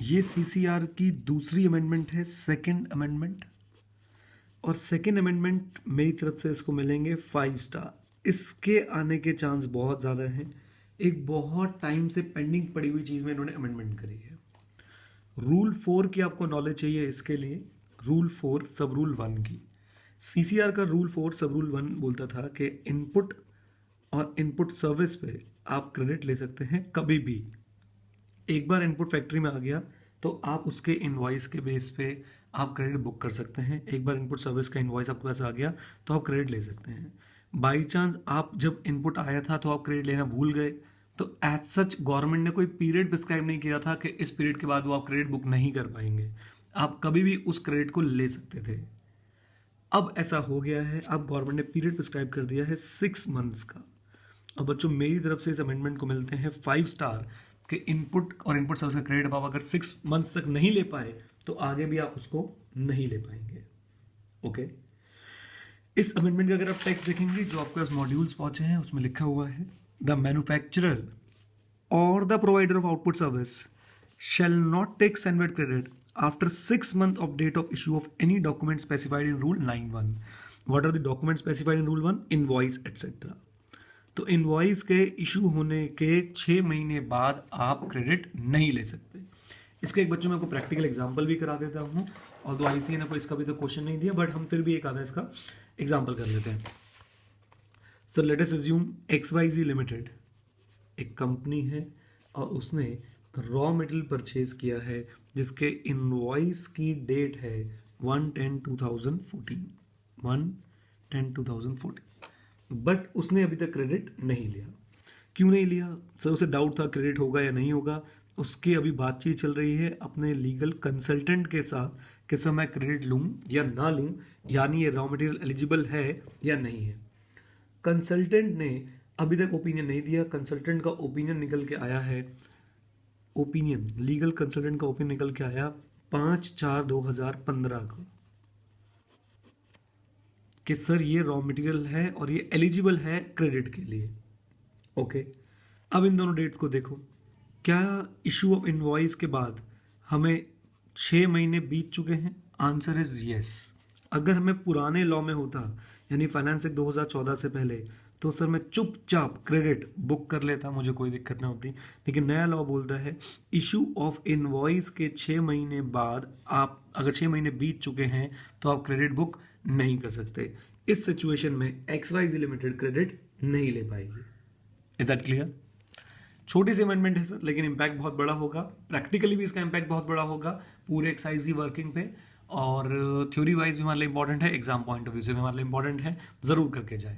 ये सीसीआर की दूसरी अमेंडमेंट है, सेकंड अमेंडमेंट। और सेकंड अमेंडमेंट मेरी तरफ से इसको मिलेंगे 5 स्टार। इसके आने के चांस बहुत ज़्यादा हैं। एक बहुत टाइम से पेंडिंग पड़ी हुई चीज़ में इन्होंने अमेंडमेंट करी है। रूल 4 की आपको नॉलेज चाहिए इसके लिए। रूल 4 सब रूल 1 की। सीसीआर का रूल 4 सब रूल 1 बोलता था कि इनपुट और इनपुट सर्विस पे आप क्रेडिट ले सकते हैं कभी भी। एक बार इनपुट फैक्ट्री में आ गया तो आप उसके इनवॉइस के बेस पे आप क्रेडिट बुक कर सकते हैं। एक बार इनपुट सर्विस का इनवॉइस आपके पास आ गया तो आप क्रेडिट ले सकते हैं। बाई चांस आप जब इनपुट आया था तो आप क्रेडिट लेना भूल गए तो एज सच गवर्नमेंट ने कोई पीरियड प्रिस्क्राइब नहीं किया था कि इस पीरियड के बाद वो आप क्रेडिट बुक नहीं कर पाएंगे। आप कभी भी उस क्रेडिट को ले सकते थे। अब ऐसा हो गया है, अब गवर्नमेंट ने पीरियड प्रिस्क्राइब कर दिया है 6 मंथ्स का। और बच्चों मेरी तरफ से इस अमेंडमेंट को मिलते हैं 5 स्टार कि इनपुट और इनपुट सर्विस का क्रेडिट आप अगर 6 मंथ्स तक नहीं ले पाए तो आगे भी आप उसको नहीं ले पाएंगे। ओके, इस अमेंडमेंट का अगर आप टेक्स्ट देखेंगे जो आपके पास मॉड्यूल्स पहुंचे हैं उसमें लिखा हुआ है the manufacturer or the provider of output service shall not take Senvet credit after 6 months of date of issue of any document specified in Rule 9(1). What are the documents specified in Rule 1? Invoice etc. तो invoice के issue होने के 6 महीने बाद आप credit नहीं ले सकते। इसके एक बच्चों में आपको प्रैक्टिकल एग्जांपल भी करा देता हूँ, और दो आईसीए ने कोई इसका भी तो क्वेश्चन नहीं दिया, बट हम फिर भी एक आधा इसका एग्जांपल कर लेते हैं। Sir let us assume XYZ limited एक कंपनी है और उसने रॉ मटेरियल परचेज किया है जिसके इनवॉइस की डेट है 1/10/2014, 1/10/2014, बट उसने अभी तक क्रेडिट नहीं लिया। क्यों नहीं लिया? सर उसे डाउट था क्रेडिट होगा या नहीं होगा। उसकी अभी बातचीत चल रही है अपने लीगल कंसल्टेंट के साथ कि सर मैं क्रेडिट लूँ या ना लूँ, यानी ये रॉ मटेरियल एलिजिबल है या नहीं है। कंसल्टेंट ने अभी तक ओपिनियन नहीं दिया। कंसल्टेंट का ओपिनियन निकल के आया है, ओपिनियन लीगल कंसल्टेंट का ओपिनियन निकल के आया 5/4/2015 को कि सर ये रॉ मटेरियल है और ये एलिजिबल है क्रेडिट के लिए। ओके, अब इन दोनों डेट्स को देखो। क्या इशू ऑफ इनवॉइस के बाद हमें 6 महीने बीत चुके हैं? Answer is yes. अगर हमें पुराने लॉ में होता यानी फाइनेंस एक्ट 2014 से पहले तो सर मैं चुपचाप क्रेडिट बुक कर लेता, मुझे कोई दिक्कत ना होती। लेकिन नया लॉ बोलता है इशू ऑफ इनवॉइस के 6 महीने बाद आप अगर 6 महीने बीत चुके हैं तो आप क्रेडिट बुक नहीं कर सकते। इस सिचुएशन में XYZ लिमिटेड क्रेडिट नहीं ले पाएगी। Is that clear? छोटी सी अमेंडमेंट है सर, लेकिन इम्पैक्ट बहुत बड़ा होगा। प्रैक्टिकली भी इसका इम्पैक्ट बहुत बड़ा होगा पूरे एक्साइज की वर्किंग पे, और थ्योरी वाइज भी हमारे लिए इंपॉर्टेंट है, एग्जाम पॉइंट ऑफ व्यू से भी हमारे लिए इंपॉर्टेंट है। जरूर करके जाए।